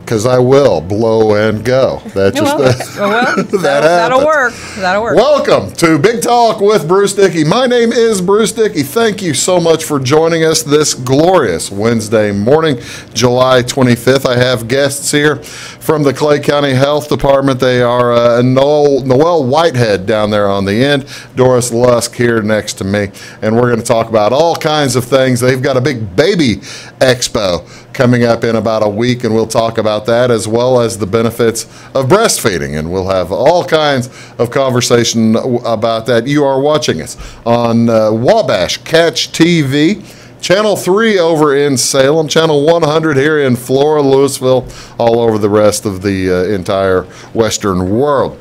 because I will blow and go. That just that'll work. That'll work. Welcome to Big Talk with Bruce Dickey. My name is Bruce Dickey. Thank you so much for joining us this glorious Wednesday morning, July 25th. I have guests here from the Clay County Health Department. They are Noel Whitehead down there on the end, Doris Lusk here next to me, and we're going to talk about all kinds of things. They've got a big baby expo coming up in about a week, and we'll talk about that as well as the benefits of breastfeeding, and we'll have all kinds of conversation about that. You are watching us on Wabash Catch TV, Channel 3 over in Salem, Channel 100 here in Flora, Louisville, all over the rest of the entire Western world.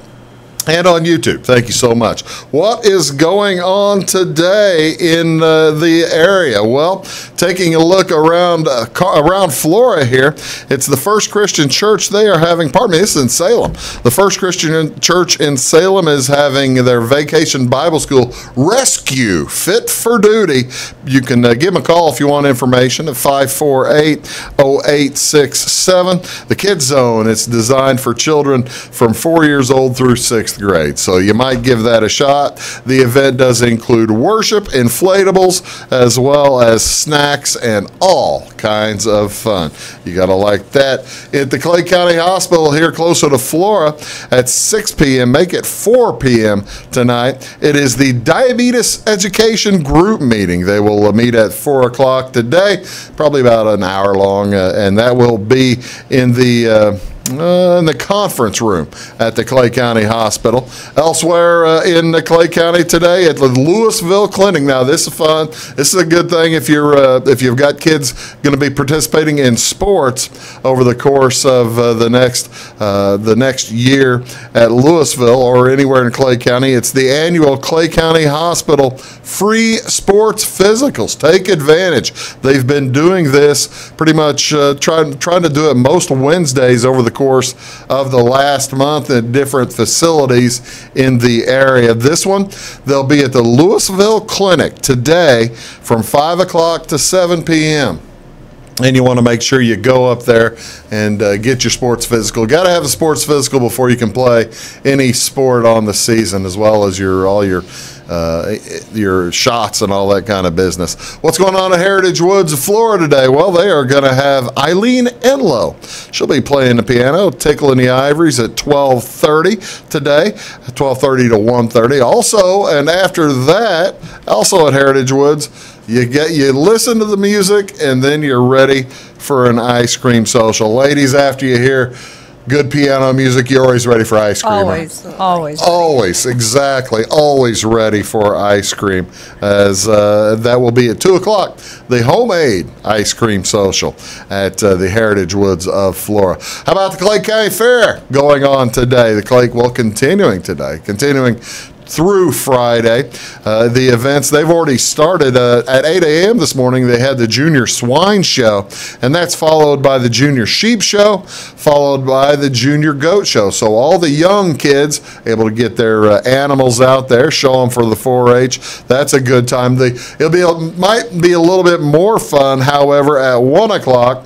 And on YouTube. Thank you so much. What is going on today in the area? Well, taking a look around Flora here, it's the First Christian Church. They are having, this is in Salem. The First Christian Church in Salem is having their Vacation Bible School Rescue Fit for Duty. You can give them a call if you want information at 548-0867. The Kids Zone, it's designed for children from 4 years old through 6th grade, so you might give that a shot. The event does include worship, inflatables, as well as snacks and all kinds of fun. You got to like that. At the Clay County Hospital here closer to Flora at 6 p.m., make it 4 p.m. tonight. It is the Diabetes Education Group meeting. They will meet at 4 o'clock today, probably about an hour long, and that will be in the conference room at the Clay County Hospital. Elsewhere in the Clay County today at the Louisville Clinic. Now this is fun. This is a good thing if you've got kids going to be participating in sports over the course of the next year at Louisville or anywhere in Clay County. It's the annual Clay County Hospital free sports physicals. Take advantage. They've been doing this pretty much trying to do it most Wednesdays over the course of the last month at different facilities in the area. This one, they'll be at the Louisville Clinic today from 5 o'clock to 7 p.m. And you want to make sure you go up there and get your sports physical. Got to have a sports physical before you can play any sport on the season, as well as all your shots and all that kind of business. What's going on at Heritage Woods, Florida today? Well, they are going to have Eileen Enlow. She'll be playing the piano, tickling the ivories at 12:30 today, 12:30 to 1:30. Also, and after that, also at Heritage Woods, you listen to the music, and then you're ready for an ice cream social. Ladies, after you hear good piano music, you're always ready for ice cream. Always, exactly. Always ready for ice cream, as that will be at 2 o'clock, the homemade ice cream social at the Heritage Woods of Flora. How about the Clay County Fair going on today? The Clay, continuing through Friday. The events, they've already started at 8 a.m. this morning. They had the Junior Swine Show, and that's followed by the Junior Sheep Show, followed by the Junior Goat Show. So all the young kids able to get their animals out there, show them for the 4-H. That's a good time. Might be a little bit more fun, however, at 1 o'clock.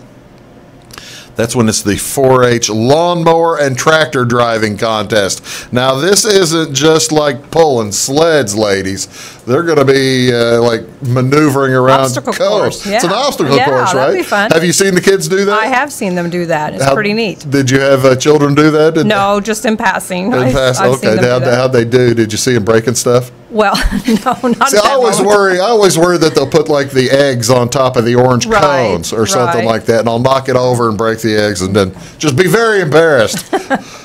That's when it's the 4-H lawnmower and tractor driving contest. Now, this isn't just like pulling sleds, ladies. They're going to be like maneuvering around obstacle course. Yeah. It's an obstacle course, right? That'd be fun. Have you seen the kids do that? I have seen them do that. It's pretty neat. Did you have children do that? No, just in passing. I've okay. How'd they do? Did you see them breaking stuff? Well, no, not. See, I always worry that they'll put like the eggs on top of the orange cones or something like that, and I'll knock it over and break the eggs, and then just be very embarrassed.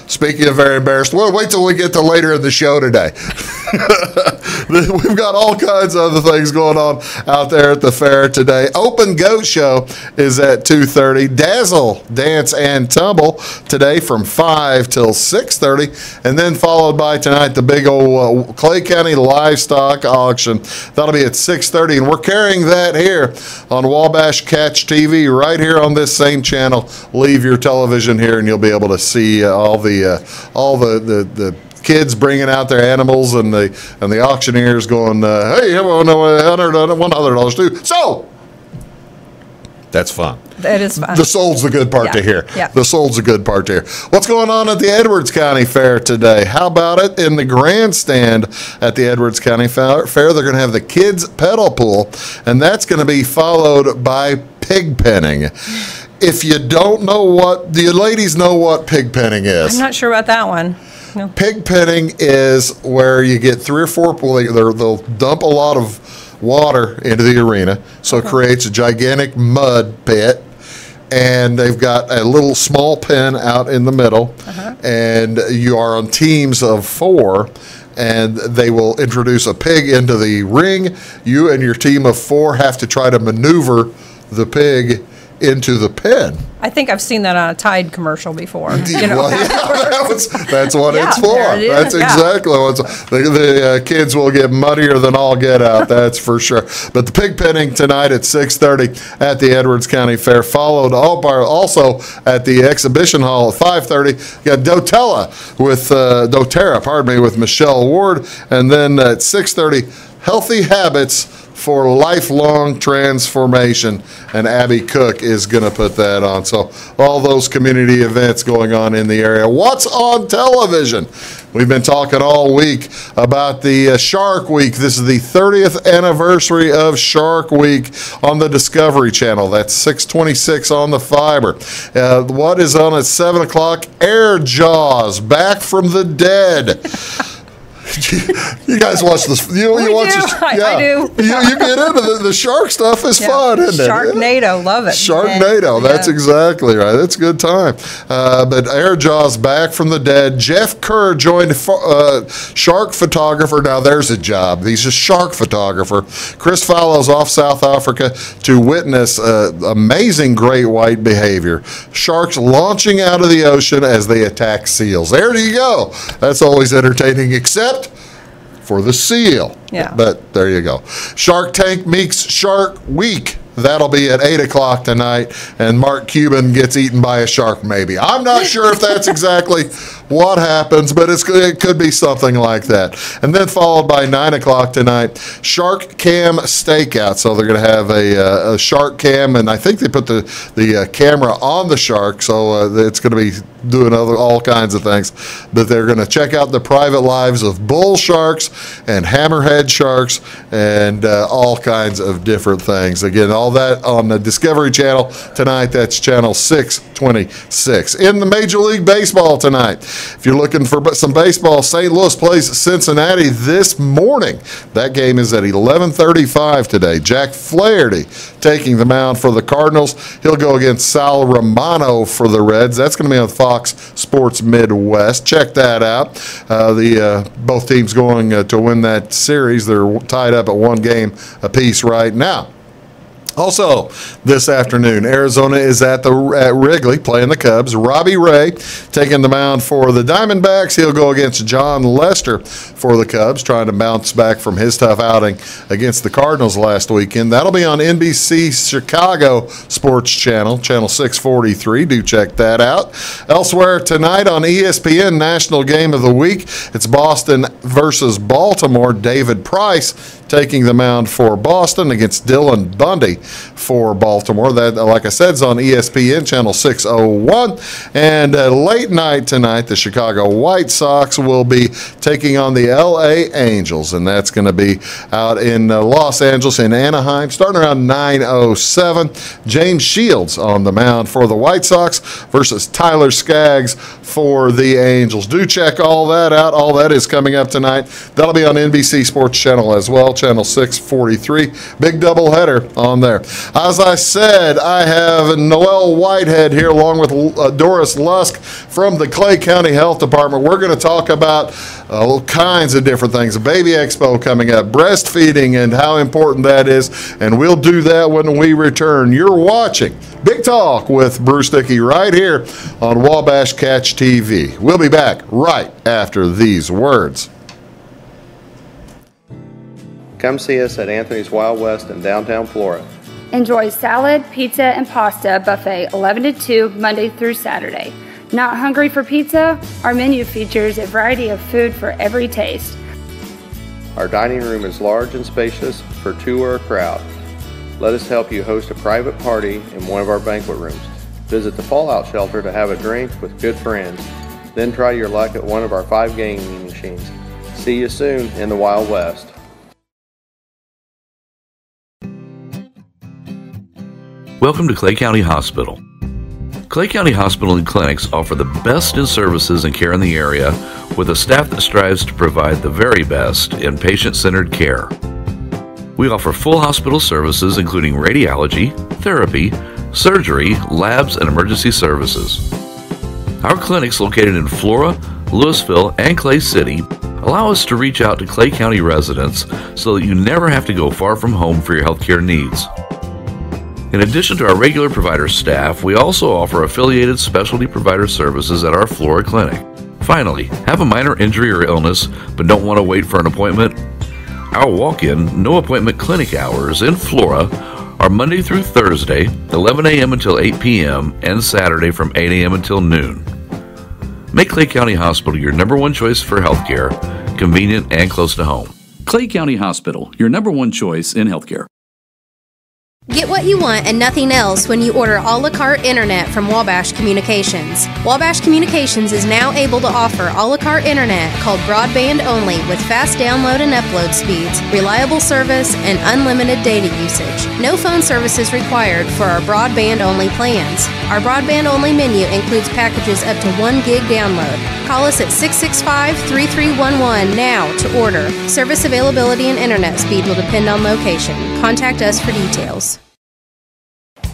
Speaking of very embarrassed, well, wait till we get to later in the show today. We've got all kinds of other things going on out there at the fair today. Open Goat Show is at 2:30. Dazzle Dance and Tumble today from 5 till 6:30, and then followed by tonight the big old Clay County Livestock Auction. That'll be at 6:30, and we're carrying that here on Wabash Catch TV right here on this same channel. Leave your television here, and you'll be able to see all the kids bringing out their animals, and the auctioneers going, hey, $100 too. So That's fun. It is fun. The sold's the good part Yeah. to hear. Yeah. The sold's the good part to hear. What's going on at the Edwards County Fair today? How about it in the grandstand at the Edwards County Fair? They're going to have the kids pedal pool, and that's going to be followed by pig penning. If you don't know do you ladies know what pig penning is? I'm not sure about that one. No. Pig penning is where you get 3 or 4 they'll dump a lot of water into the arena, so it creates a gigantic mud pit, and they've got a little small pen out in the middle, and you are on teams of 4, and they will introduce a pig into the ring. You and your team of 4 have to try to maneuver the pig into the pen. I think I've seen that on a Tide commercial before. Well, that's what Yeah, it's for. there it is, That's yeah. exactly what the kids will get muddier than all get out. That's for sure. But the pig penning tonight at 6:30 at the Edwards County Fair, followed also at the exhibition hall at 5:30. You got doTERRA with Michelle Ward, and then at 6:30, Healthy Habits for Lifelong Transformation, and Abby Cook is going to put that on. So all those community events going on in the area. What's on television? We've been talking all week about the Shark Week. This is the 30th anniversary of Shark Week on the Discovery Channel. That's 626 on the fiber. What is on at 7 o'clock? Air Jaws, Back from the Dead. You guys watch this? I do. You get into the shark stuff. Is fun, isn't it? Sharknado, love it. Sharknado. That's exactly right. That's a good time. But Air Jaws, Back from the Dead. Jeff Kerr joined shark photographer. Now there's a job. He's a shark photographer. Chris Fowler's off South Africa to witness amazing great white behavior. Sharks launching out of the ocean as they attack seals. There you go. That's always entertaining, except for the seal. Yeah. But there you go. Shark Tank meets Shark Week. That'll be at 8 o'clock tonight, and Mark Cuban gets eaten by a shark, maybe. I'm not sure if that's exactly what happens, but it could be something like that. And then followed by 9 o'clock tonight, Shark Cam Stakeout. So they're going to have a shark cam, and I think they put the camera on the shark, so it's going to be doing all kinds of things. But they're going to check out the private lives of bull sharks and hammerhead sharks and all kinds of different things. Again, all that on the Discovery Channel tonight. That's channel 626. In the Major League Baseball tonight, if you're looking for some baseball, St. Louis plays Cincinnati this morning. That game is at 11:35 today. Jack Flaherty taking the mound for the Cardinals. He'll go against Sal Romano for the Reds. That's going to be on Fox Sports Midwest. Check that out. Both teams going to win that series. They're tied up at 1 game apiece right now. Also, this afternoon, Arizona is at Wrigley playing the Cubs. Robbie Ray taking the mound for the Diamondbacks. He'll go against John Lester for the Cubs, trying to bounce back from his tough outing against the Cardinals last weekend. That'll be on NBC Chicago Sports Channel, channel 643. Do check that out. Elsewhere tonight on ESPN, National Game of the Week, it's Boston versus Baltimore. David Price taking the mound for Boston against Dylan Bundy for Baltimore. That, like I said, is on ESPN, channel 601. And late night tonight, the Chicago White Sox will be taking on the LA Angels, and that's going to be out in Los Angeles, in Anaheim, starting around 9:07. James Shields on the mound for the White Sox versus Tyler Skaggs for the Angels. Do check all that out. All that is coming up tonight. That'll be on NBC Sports Channel as well, channel 643. Big doubleheader on there. As I said, I have Noelle Whitehead here along with Doris Lusk from the Clay County Health Department. We're going to talk about all kinds of different things. A baby expo coming up, breastfeeding and how important that is, and we'll do that when we return. You're watching Big Talk with Bruce Dickey right here on Wabash Catch TV. We'll be back right after these words. Come see us at Anthony's Wild West in downtown Flora. Enjoy salad, pizza, and pasta buffet 11 to 2 Monday through Saturday. Not hungry for pizza? Our menu features a variety of food for every taste. Our dining room is large and spacious for 2 or a crowd. Let us help you host a private party in one of our banquet rooms. Visit the Fallout Shelter to have a drink with good friends. Then try your luck at one of our 5 gaming machines. See you soon in the Wild West. Welcome to Clay County Hospital. Clay County Hospital and Clinics offer the best in services and care in the area with a staff that strives to provide the very best in patient-centered care. We offer full hospital services including radiology, therapy, surgery, labs, and emergency services. Our clinics located in Flora, Louisville, and Clay City allow us to reach out to Clay County residents so that you never have to go far from home for your healthcare needs. In addition to our regular provider staff, we also offer affiliated specialty provider services at our Flora clinic. Finally, have a minor injury or illness but don't want to wait for an appointment? Our walk-in, no-appointment clinic hours in Flora are Monday through Thursday, 11 a.m. until 8 p.m., and Saturday from 8 a.m. until noon. Make Clay County Hospital your number one choice for healthcare, convenient and close to home. Clay County Hospital, your number one choice in healthcare. Get what you want and nothing else when you order a la carte internet from Wabash Communications. Wabash Communications is now able to offer a la carte internet called broadband only with fast download and upload speeds, reliable service, and unlimited data usage. No phone service is required for our broadband only plans. Our broadband only menu includes packages up to 1 gig download. Call us at 665-3311 now to order. Service availability and internet speed will depend on location. Contact us for details.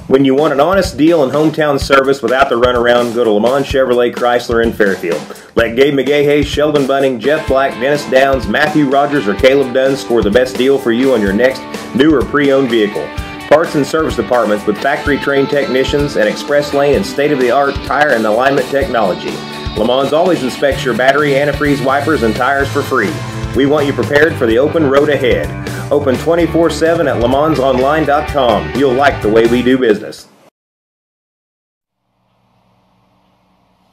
When you want an honest deal and hometown service without the runaround, go to Lamont Chevrolet Chrysler in Fairfield. Let Gabe McGahey, Sheldon Bunning, Jeff Black, Dennis Downs, Matthew Rogers, or Caleb Dunn score the best deal for you on your next new or pre-owned vehicle. Parts and service departments with factory-trained technicians and express lane and state-of-the-art tire and alignment technology. Lamont always inspects your battery, antifreeze, wipers, and tires for free. We want you prepared for the open road ahead. Open 24/7 at LeMansOnline.com. You'll like the way we do business.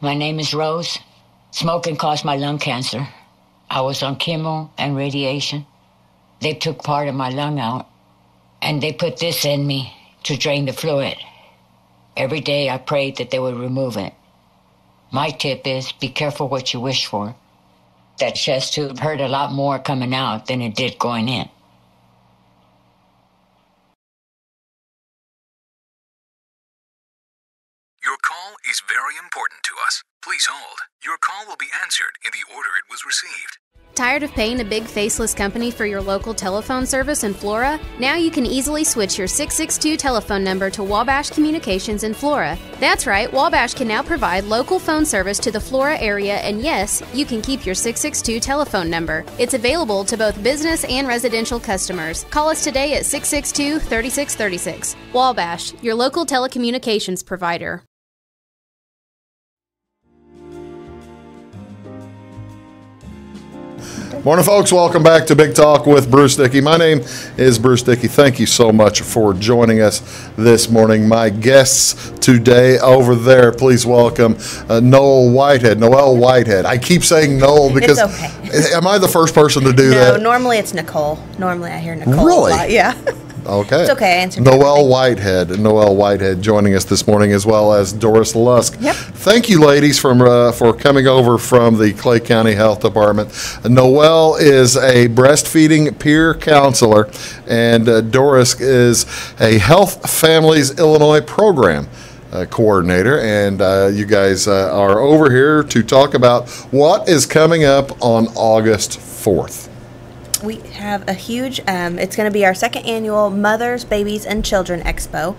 My name is Rose. Smoking caused my lung cancer. I was on chemo and radiation. They took part of my lung out, and they put this in me to drain the fluid. Every day I prayed that they would remove it. My tip is be careful what you wish for. That chest tube hurt a lot more coming out than it did going in. Your call is very important to us. Please hold. Your call will be answered in the order it was received. Tired of paying a big faceless company for your local telephone service in Flora? Now you can easily switch your 662 telephone number to Wabash Communications in Flora. That's right, Wabash can now provide local phone service to the Flora area, and yes, you can keep your 662 telephone number. It's available to both business and residential customers. Call us today at 662-3636. Wabash, your local telecommunications provider. Morning, folks. Welcome back to Big Talk with Bruce Dickey. My name is Bruce Dickey. Thank you so much for joining us this morning. My guests today over there, please welcome Noel Whitehead. Noel Whitehead. I keep saying Noel because it's okay. Am I the first person to do that? No, normally it's Nicole. Normally I hear Nicole Really? a lot. Yeah. Okay. It's okay. I answered Noel Whitehead joining us this morning, as well as Doris Lusk. Yep. Thank you, ladies, for coming over from the Clay County Health Department. Noel is a breastfeeding peer counselor, and Doris is a Health Families Illinois program coordinator, and you guys are over here to talk about what is coming up on August 4th. We have a huge, it's going to be our second annual Mothers, Babies, and Children Expo.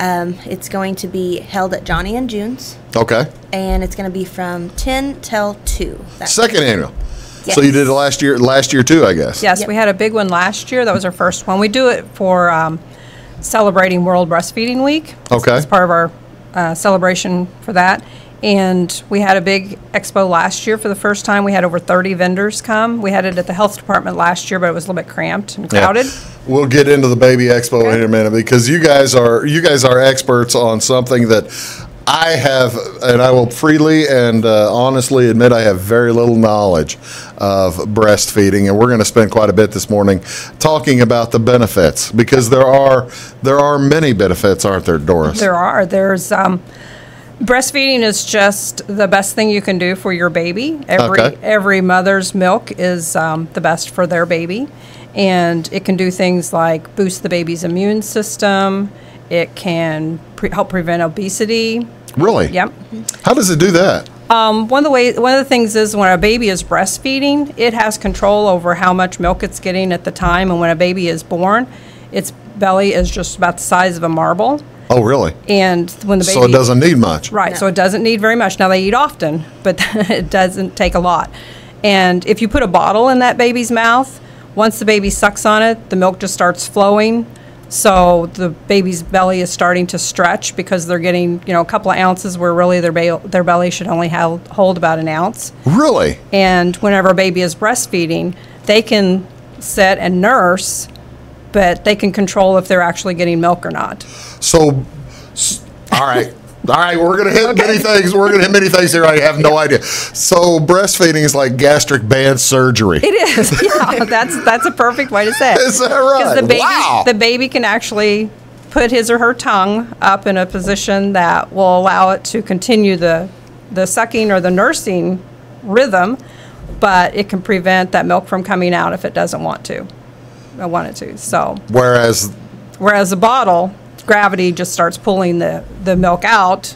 It's going to be held at Johnny and June's. Okay. And it's going to be from 10 till 2. Second annual. Yes. So you did it last year too, I guess. Yes, Yep. we had a big one last year. That was our first one. We do it for celebrating World Breastfeeding Week. Okay. It's part of our celebration for that. And we had a big expo last year for the first time. We had over 30 vendors come. We had it at the health department last year, but it was a little bit cramped and crowded. Yeah. We'll get into the baby expo in a minute, because you guys are experts on something that I have, and I will freely and honestly admit I have very little knowledge of breastfeeding, and we're going to spend quite a bit this morning talking about the benefits, because there are many benefits, aren't there, Doris? There are. There's breastfeeding is just the best thing you can do for your baby. Every mother's milk is the best for their baby, and it can do things like boost the baby's immune system. It can help prevent obesity. Really? Yep. How does it do that? One of the things is when a baby is breastfeeding, it has control over how much milk it's getting at the time. And when a baby is born, its belly is just about the size of a marble. Oh, really? And when the baby, so it doesn't need much. Right. No. So it doesn't need very much. Now they eat often, but it doesn't take a lot. And if you put a bottle in that baby's mouth, once the baby sucks on it, the milk just starts flowing. So the baby's belly is starting to stretch because they're getting, a couple of ounces where really their belly should only hold about an ounce. Really? And whenever a baby is breastfeeding, they can sit and nurse, but they can control if they're actually getting milk or not. So, all right. All right, we're going to hit many things. We're going to hit many things here. I have no idea. So breastfeeding is like gastric band surgery. It is. Yeah, that's a perfect way to say it. Is that right? Because the baby can actually put his or her tongue up in a position that will allow it to continue the sucking or the nursing rhythm, but it can prevent that milk from coming out if it doesn't want to. I want it to. So whereas a bottle, gravity just starts pulling the milk out,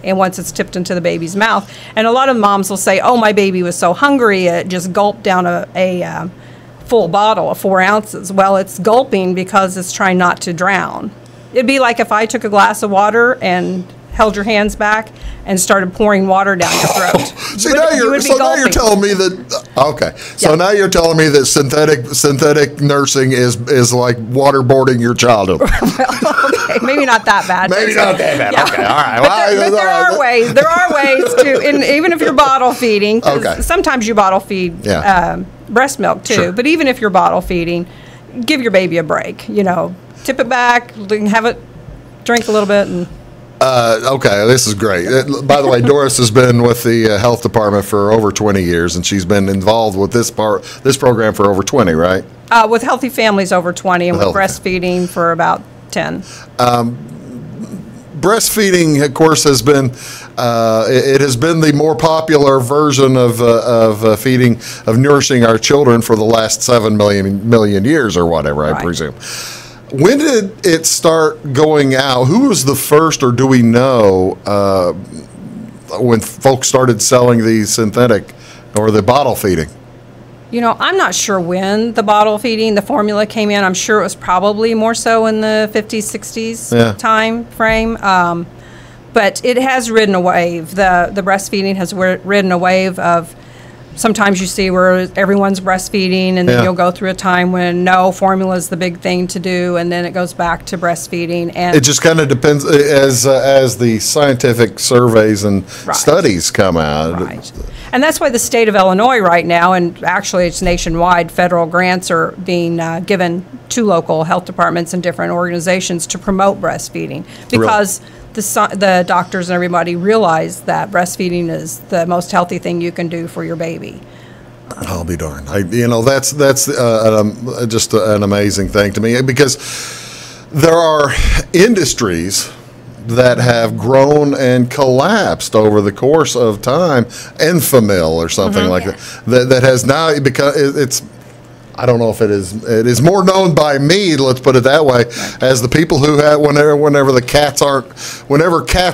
and once it's tipped into the baby's mouth. And a lot of moms will say, oh, my baby was so hungry it just gulped down a full bottle of 4 ounces. Well, it's gulping because it's trying not to drown. It'd be like if I took a glass of water and held your hands back and started pouring water down your throat. See, now you're telling me that. Okay, so now you're telling me that synthetic nursing is like waterboarding your childhood. Well, okay, maybe not that bad. Maybe not that bad. Yeah. Okay, all right. But there are ways. There are ways to, and even if you're bottle feeding, because sometimes you bottle feed breast milk too. Sure. But even if you're bottle feeding, give your baby a break. Tip it back, have it drink a little bit, and. Okay, this is great. By the way, Doris has been with the health department for over 20 years, and she's been involved with this program for over 20, right? With Healthy Families over 20, and with breastfeeding for about 10. Breastfeeding, of course, has been it has been the more popular version of feeding, of nourishing our children for the last 7 million years or whatever, I presume. When did it start going out? Who was the first, or do we know when folks started selling the synthetic or the bottle feeding? I'm not sure when the bottle feeding, the formula came in. I'm sure it was probably more so in the 50s, 60s time frame. But it has ridden a wave. The breastfeeding has ridden a wave of. Sometimes you see where everyone's breastfeeding, and then you'll go through a time when no, formula is the big thing to do, and then it goes back to breastfeeding. And it just kind of depends as the scientific surveys and studies come out. Right. And that's why the state of Illinois right now, and actually it's nationwide, federal grants are being given to local health departments and different organizations to promote breastfeeding, because the doctors and everybody realize that breastfeeding is the most healthy thing you can do for your baby. I'll be darned. That's just an amazing thing to me, because there are industries that have grown and collapsed over the course of time. Enfamil or something like that has now because it's. I don't know if it is more known by me, let's put it that way, as the people who have whenever cats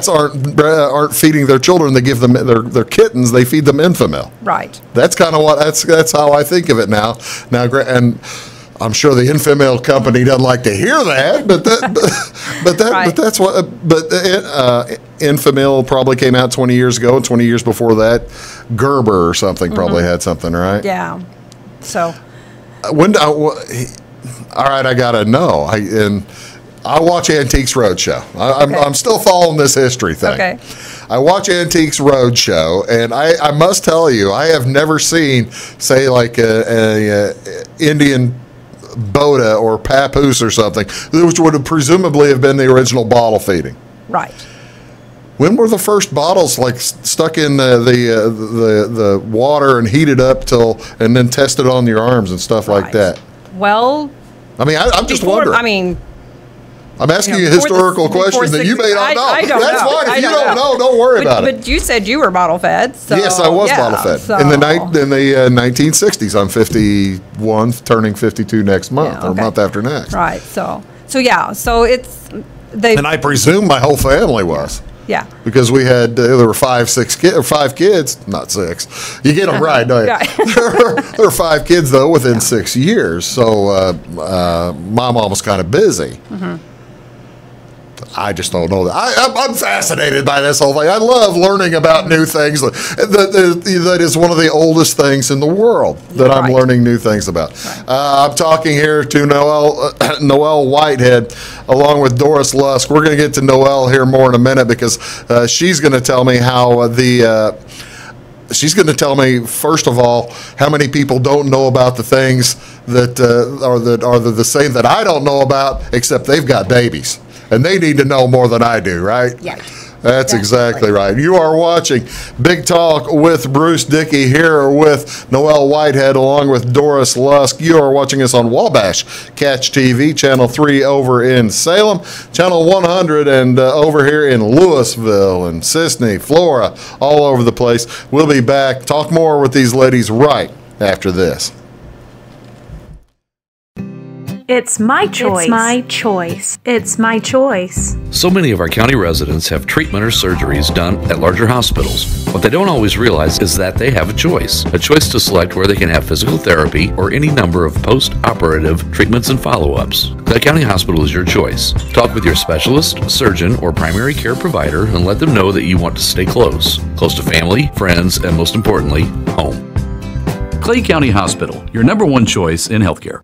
aren't feeding their children, they give them their kittens, they feed them Enfamil. Right. That's kind of that's how I think of it now. And I'm sure the Enfamil company doesn't like to hear that, but that's what. But Enfamil probably came out 20 years ago, and 20 years before that, Gerber or something probably had something, right? Yeah. So. All right, I gotta know. I watch Antiques Roadshow. I'm still following this history thing. Okay. I watch Antiques Roadshow, and I must tell you, I have never seen, say, like a Indian Boda or Papoose or something, which would have presumably have been the original bottle feeding. Right. When were the first bottles like stuck in the water and heated up and then tested on your arms and stuff like that? Well, I mean, I'm just wondering. I mean, I'm asking you a historical question that you may not know. I don't That's know. fine. If you don't know, don't worry about it. But you said you were bottle fed. So, yes, I was bottle fed in the 1960s. I'm 51, turning 52 next month, or a month after next. Right. So it's and I presume my whole family was. Yeah. Because we had there were 5 kids, not 6. You get them right, don't you? Right. there were 5 kids though within 6 years. So my mom was kind of busy. Mm-hmm. I just don't know that. I'm fascinated by this whole thing. I love learning about new things. That is one of the oldest things in the world that I'm learning new things about. Right. I'm talking here to Noelle Whitehead, along with Doris Lusk. We're going to get to Noelle here more in a minute because she's going to tell me how she's going to tell me, first of all, how many people don't know about the things that are the same that I don't know about, except they've got babies. And they need to know more than I do, right? Yeah. That's exactly right. You are watching Big Talk with Bruce Dickey here with Noelle Whitehead along with Doris Lusk. You are watching us on Wabash Catch TV, Channel 3 over in Salem, Channel 100 and over here in Louisville and Sisney, Flora, all over the place. We'll be back. Talk more with these ladies right after this. It's my choice. It's my choice. It's my choice. So many of our county residents have treatment or surgeries done at larger hospitals. What they don't always realize is that they have a choice to select where they can have physical therapy or any number of post-operative treatments and follow-ups. Clay County Hospital is your choice. Talk with your specialist, surgeon, or primary care provider and let them know that you want to stay close to family, friends, and most importantly, home. Clay County Hospital, your number one choice in healthcare.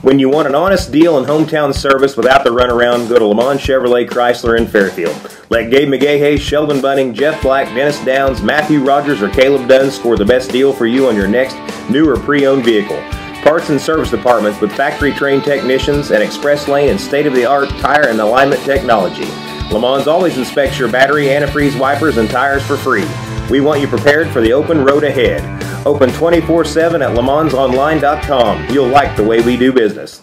When you want an honest deal and hometown service without the runaround, go to Lamont Chevrolet Chrysler in Fairfield. Let Gabe McGahey, Sheldon Bunning, Jeff Black, Dennis Downs, Matthew Rogers, or Caleb Dunn score the best deal for you on your next new or pre-owned vehicle. Parts and service departments with factory-trained technicians and express lane and state-of-the-art tire and alignment technology. Lamont always inspects your battery, antifreeze, wipers, and tires for free. We want you prepared for the open road ahead. Open 24/7 at LeMansOnline.com. You'll like the way we do business.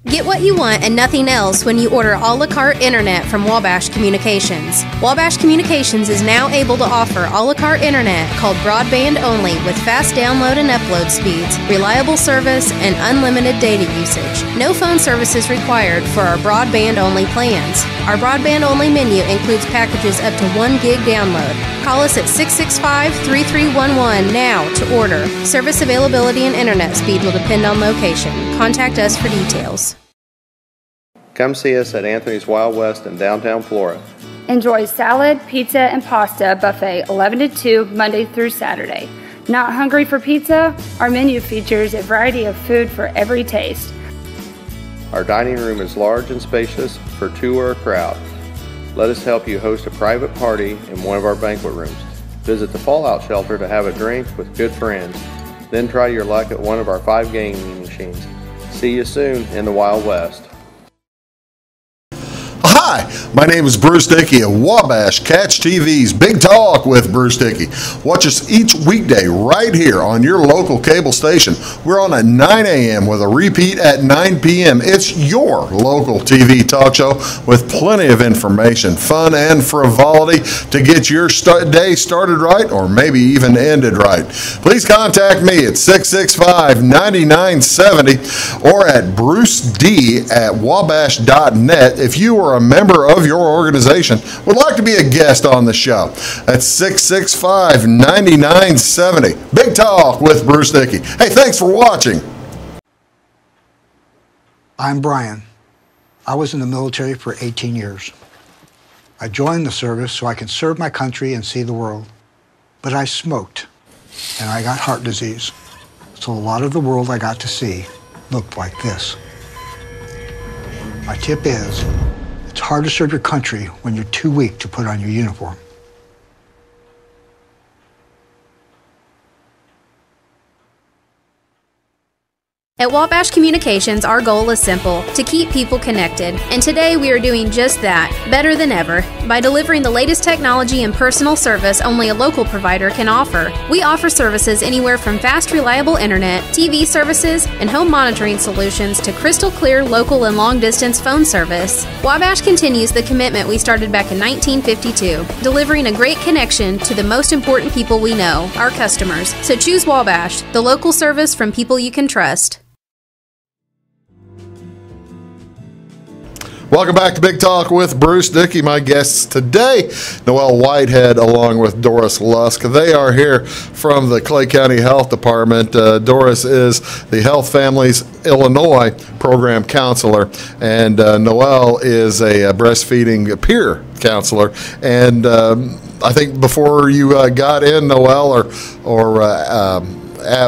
Get what you want and nothing else when you order a la carte internet from Wabash Communications. Wabash Communications is now able to offer a la carte internet called broadband only with fast download and upload speeds, reliable service, and unlimited data usage. No phone service is required for our broadband only plans. Our broadband only menu includes packages up to 1 gig download. Call us at 665-3311 now to order. Service availability and internet speed will depend on location. Contact us for details. Come see us at Anthony's Wild West in downtown Flora. Enjoy salad, pizza, and pasta buffet 11 to 2 Monday through Saturday. Not hungry for pizza? Our menu features a variety of food for every taste. Our dining room is large and spacious for 2 or a crowd. Let us help you host a private party in one of our banquet rooms. Visit the Fallout Shelter to have a drink with good friends. Then try your luck at one of our 5 gaming machines. See you soon in the Wild West. Hi, my name is Bruce Dickey of Wabash Catch TV's Big Talk with Bruce Dickey. Watch us each weekday right here on your local cable station. We're on at 9 a.m. with a repeat at 9 p.m. It's your local TV talk show with plenty of information, fun, and frivolity to get your day started right or maybe even ended right. Please contact me at 665-9970 or at bruced@wabash.net if you are a member of your organization would like to be a guest on the show. That's 665-9970. Big Talk with Bruce Dickey. Hey, thanks for watching. I'm Brian. I was in the military for 18 years. I joined the service so I can serve my country and see the world. But I smoked, and I got heart disease. So a lot of the world I got to see looked like this. My tip is, it's hard to serve your country when you're too weak to put on your uniform. At Wabash Communications, our goal is simple, to keep people connected. And today we are doing just that, better than ever, by delivering the latest technology and personal service only a local provider can offer. We offer services anywhere from fast, reliable internet, TV services, and home monitoring solutions to crystal clear local and long-distance phone service. Wabash continues the commitment we started back in 1952, delivering a great connection to the most important people we know, our customers. So choose Wabash, the local service from people you can trust. Welcome back to Big Talk with Bruce Dickey. My guests today, Noelle Whitehead along with Doris Lusk. They are here from the Clay County Health Department. Doris is the Health Families Illinois Program Counselor, and Noelle is a breastfeeding peer counselor. And I think before you got in, Noelle,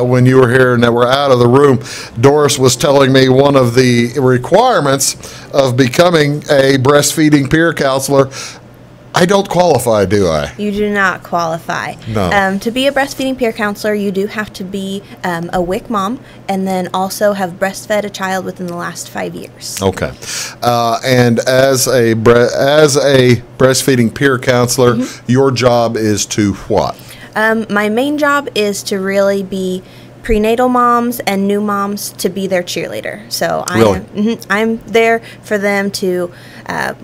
when you were here and that we're out of the room, Doris was telling me one of the requirements of becoming a breastfeeding peer counselor. I don't qualify, do I? You do not qualify. No. To be a breastfeeding peer counselor, you do have to be a WIC mom and then also have breastfed a child within the last 5 years. Okay. And as a breastfeeding peer counselor, your job is to what? My main job is to really be prenatal moms and new moms, to be their cheerleader. So I'm there for them to,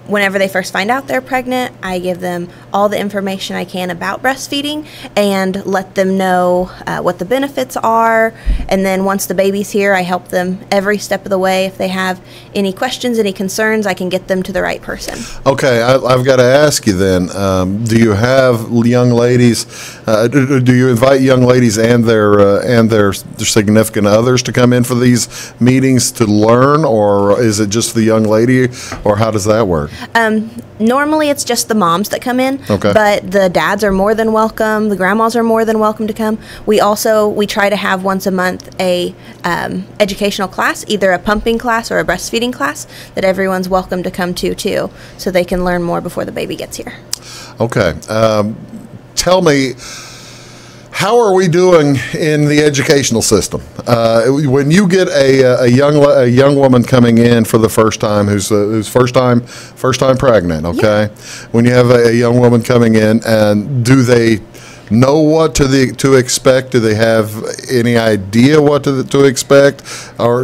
whenever they first find out they're pregnant, I give them all the information I can about breastfeeding and let them know what the benefits are. And then once the baby's here, I help them every step of the way. If they have any questions, any concerns, I can get them to the right person. Okay, I've got to ask you then, do you have young ladies, do you invite young ladies and their significant others to come in for these meetings to learn, or is it just the young lady, or how does that work? Normally it's just the moms that come in, okay, but the dads are more than welcome, the grandmas are more than welcome to come. We try to have once a month a educational class, either a pumping class or a breastfeeding class, that everyone's welcome to come to too, so they can learn more before the baby gets here. Okay. Tell me, how are we doing in the educational system? When you get a young woman coming in for the first time, who's first time pregnant, okay? Yeah. When you have a young woman coming in, and do they know what to expect? Do they have any idea what to expect, or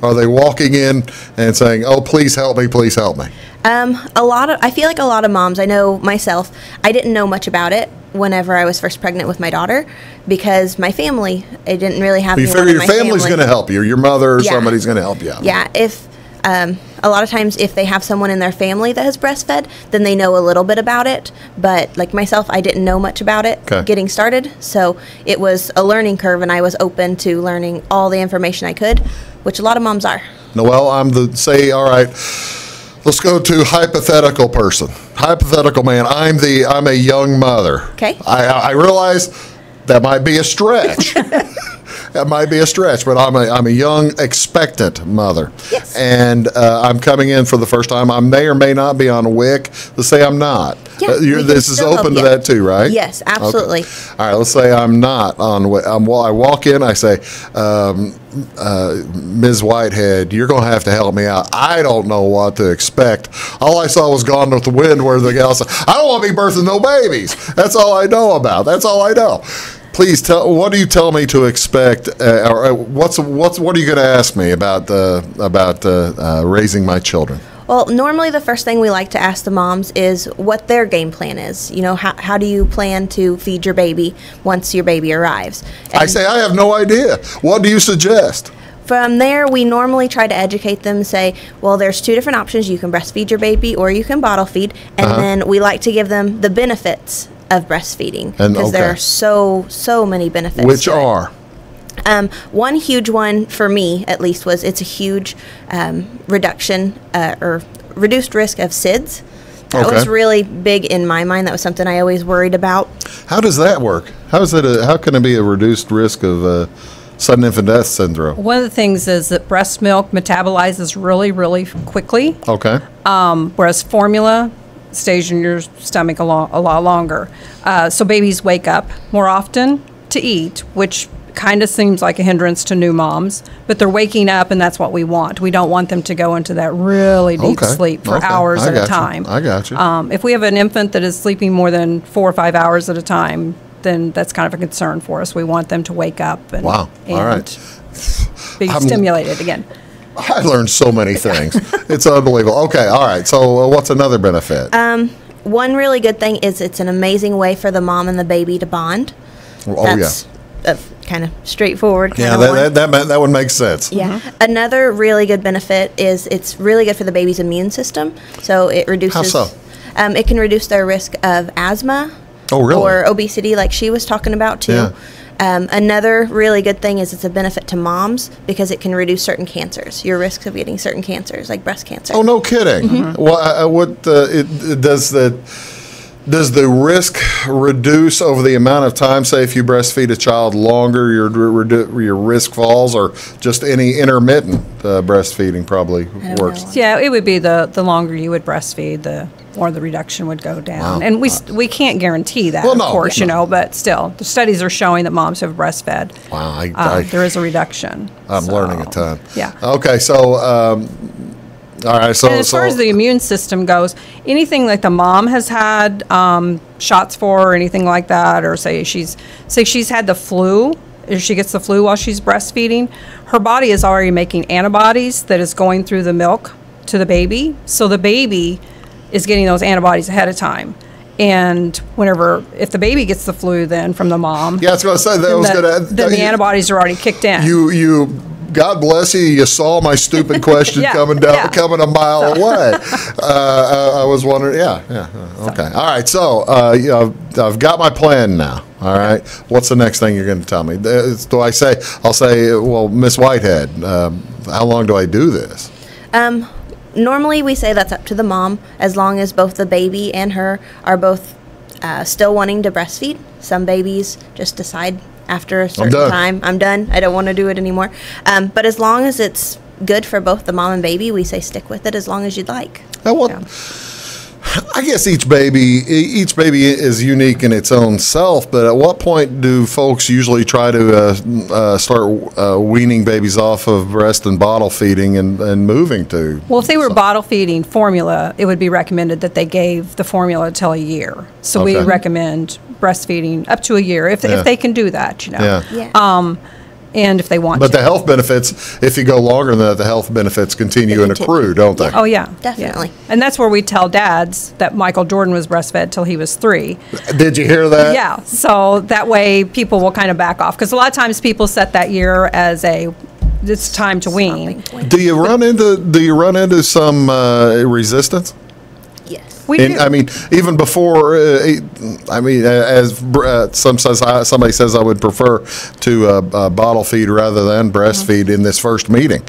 are they walking in and saying, "Oh, please help me, please help me"? I feel like a lot of moms, I know myself, I didn't know much about it whenever I was first pregnant with my daughter, because my family, I didn't really have. You figure your family's going to help you, your mother or somebody's going to help you out. Yeah, if a lot of times if they have someone in their family that has breastfed, then they know a little bit about it. But like myself, I didn't know much about it getting started, so it was a learning curve, and I was open to learning all the information I could, which a lot of moms are. Noelle, all right. Let's go to hypothetical person. Hypothetical man. I'm a young mother. Okay. I realize that might be a stretch. That might be a stretch, but I'm a young expectant mother. Yes. And I'm coming in for the first time. I may or may not be on a WIC. Let's say I'm not. Yeah, this is open to that too, right? Yes, absolutely. Okay. All right, let's say I'm not on WIC. I walk in, I say, Ms. Whitehead, you're going to have to help me out. I don't know what to expect. All I saw was Gone with the Wind, where the gal said, I don't want to be birthing no babies. That's all I know about. That's all I know. Please what do you tell me to expect, or what are you going to ask me about raising my children? Well, normally the first thing we like to ask the moms is what their game plan is. You know, how do you plan to feed your baby once your baby arrives? And I say, I have no idea. What do you suggest? From there, we normally try to educate them, say, well, there's two different options. You can breastfeed your baby or you can bottle feed. And then we like to give them the benefits of breastfeeding, because there are so many benefits. Which are? One huge one for me, at least, was it's a huge reduction or reduced risk of SIDS. That was really big in my mind. That was something I always worried about. How does that work? How can it be a reduced risk of sudden infant death syndrome? One of the things is that breast milk metabolizes really, really quickly. Okay. Whereas formula stays in your stomach a lot longer. So babies wake up more often to eat, which kind of seems like a hindrance to new moms, but they're waking up, and that's what we want. We don't want them to go into that really deep sleep for hours at a time. I got you. If we have an infant that is sleeping more than 4 or 5 hours at a time, then that's kind of a concern for us. We want them to wake up and, All right. be stimulated again. I learned so many things. It's unbelievable. Okay, all right. So what's another benefit? One really good thing is it's an amazing way for the mom and the baby to bond. That's kind of straightforward. That would make sense. Yeah. Another really good benefit is it's really good for the baby's immune system. So it reduces. How so? It can reduce their risk of asthma. Oh, really? Or obesity, like she was talking about too. Yeah. Another really good thing is it's a benefit to moms because it can reduce certain cancers, your risk of getting certain cancers, like breast cancer. Oh, no kidding. Mm-hmm. Does the risk reduce over the amount of time? Say, if you breastfeed a child longer, your risk falls, or just any intermittent breastfeeding probably works? Yeah, it would be the longer you would breastfeed, the more the reduction would go down. Wow. And we can't guarantee that, Well, of course, but still, the studies are showing that moms who have breastfed, Wow, there is a reduction. I'm learning a ton. Yeah. Okay, so all right. So and as far as the immune system goes, anything like the mom has had shots for or anything like that, or say she's had the flu, if she gets the flu while she's breastfeeding, her body is already making antibodies that is going through the milk to the baby. So the baby is getting those antibodies ahead of time. And if the baby gets the flu then from the mom, yeah, I was going to say that then the antibodies are already kicked in. You God bless you. You saw my stupid question coming a mile away. I was wondering. Okay. All right. So I've got my plan now. All right. What's the next thing you're going to tell me? I'll say, well, Miss Whitehead, how long do I do this? Normally, we say that's up to the mom, as long as both the baby and her are both still wanting to breastfeed. Some babies just decide after a certain time, I'm done. I don't want to do it anymore. But as long as it's good for both the mom and baby, we say stick with it as long as you'd like. I guess each baby is unique in its own self, but at what point do folks usually try to start weaning babies off of breast and bottle feeding and moving to? Well, if they were bottle feeding formula, it would be recommended that they gave the formula till a year. So we recommend breastfeeding up to a year if they can do that, and if they want to. But the health benefits, if you go longer than that, the health benefits continue and accrue, don't they? Oh, yeah. Definitely. Yeah. And that's where we tell dads that Michael Jordan was breastfed till he was 3. Did you hear that? Yeah. So that way people will kind of back off. Because a lot of times people set that year as it's time to wean. Do you run into some resistance? Yes. I mean, even before, as somebody says, I would prefer to bottle feed rather than breastfeed in this first meeting.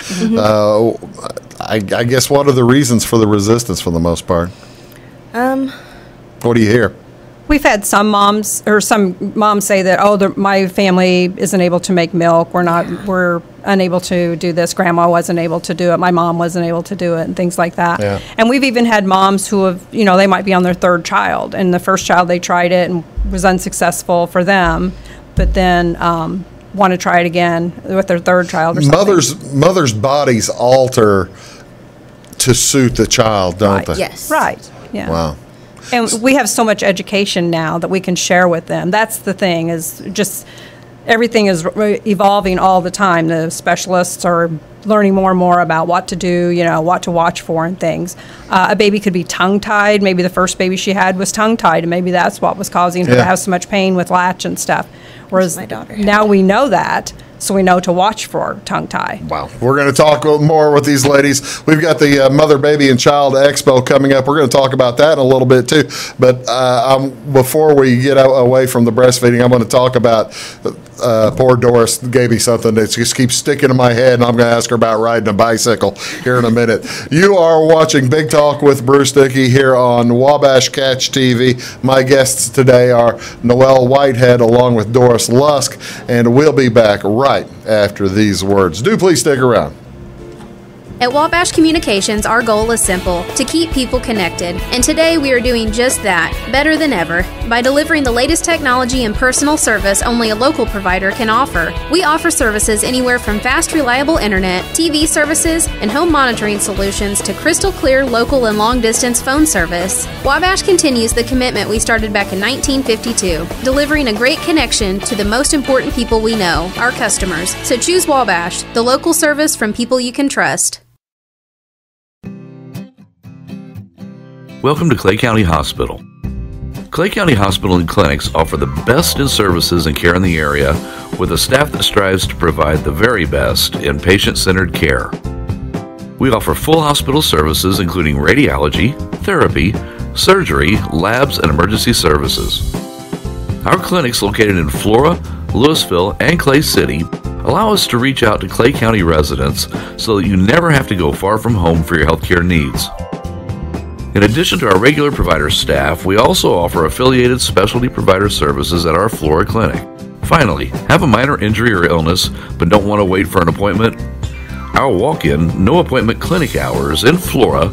I guess, what are the reasons for the resistance for the most part? What do you hear? We've had some moms say that, my family isn't able to make milk. We're unable to do this. Grandma wasn't able to do it. My mom wasn't able to do it, and things like that. Yeah. And we've even had moms who have, they might be on their 3rd child, and the first child they tried it and was unsuccessful for them, but then want to try it again with their 3rd child or something. Mothers' bodies alter to suit the child, don't they? Yes. Right. Yeah. Wow. And we have so much education now that we can share with them. That's the thing, is just everything is evolving all the time. The specialists are learning more and more about what to do, what to watch for and things. A baby could be tongue-tied. Maybe the first baby she had was tongue-tied, and maybe that's what was causing her to have so much pain with latch and stuff. Whereas now we know that, so we know to watch for tongue tie. Wow. We're going to talk more with these ladies. We've got the Mother, Baby, and Child Expo coming up. We're going to talk about that in a little bit, too. But before we get away from the breastfeeding, I'm going to talk about poor Doris gave me something that just keeps sticking in my head, and I'm going to ask her about riding a bicycle here in a minute. You are watching Big Talk with Bruce Dickey here on Wabash Catch TV. My guests today are Noelle Whitehead along with Doris Lusk, and we'll be back right after these words. Do please stick around. At Wabash Communications, our goal is simple: to keep people connected. And today we are doing just that, better than ever, by delivering the latest technology and personal service only a local provider can offer. We offer services anywhere from fast, reliable internet, TV services, and home monitoring solutions to crystal clear local and long-distance phone service. Wabash continues the commitment we started back in 1952, delivering a great connection to the most important people we know, our customers. So choose Wabash, the local service from people you can trust. Welcome to Clay County Hospital. Clay County Hospital and Clinics offer the best in services and care in the area with a staff that strives to provide the very best in patient-centered care. We offer full hospital services including radiology, therapy, surgery, labs, and emergency services. Our clinics located in Flora, Louisville, and Clay City allow us to reach out to Clay County residents so that you never have to go far from home for your healthcare needs. In addition to our regular provider staff, we also offer affiliated specialty provider services at our Flora clinic. Finally, have a minor injury or illness but don't want to wait for an appointment? Our walk-in, no-appointment clinic hours in Flora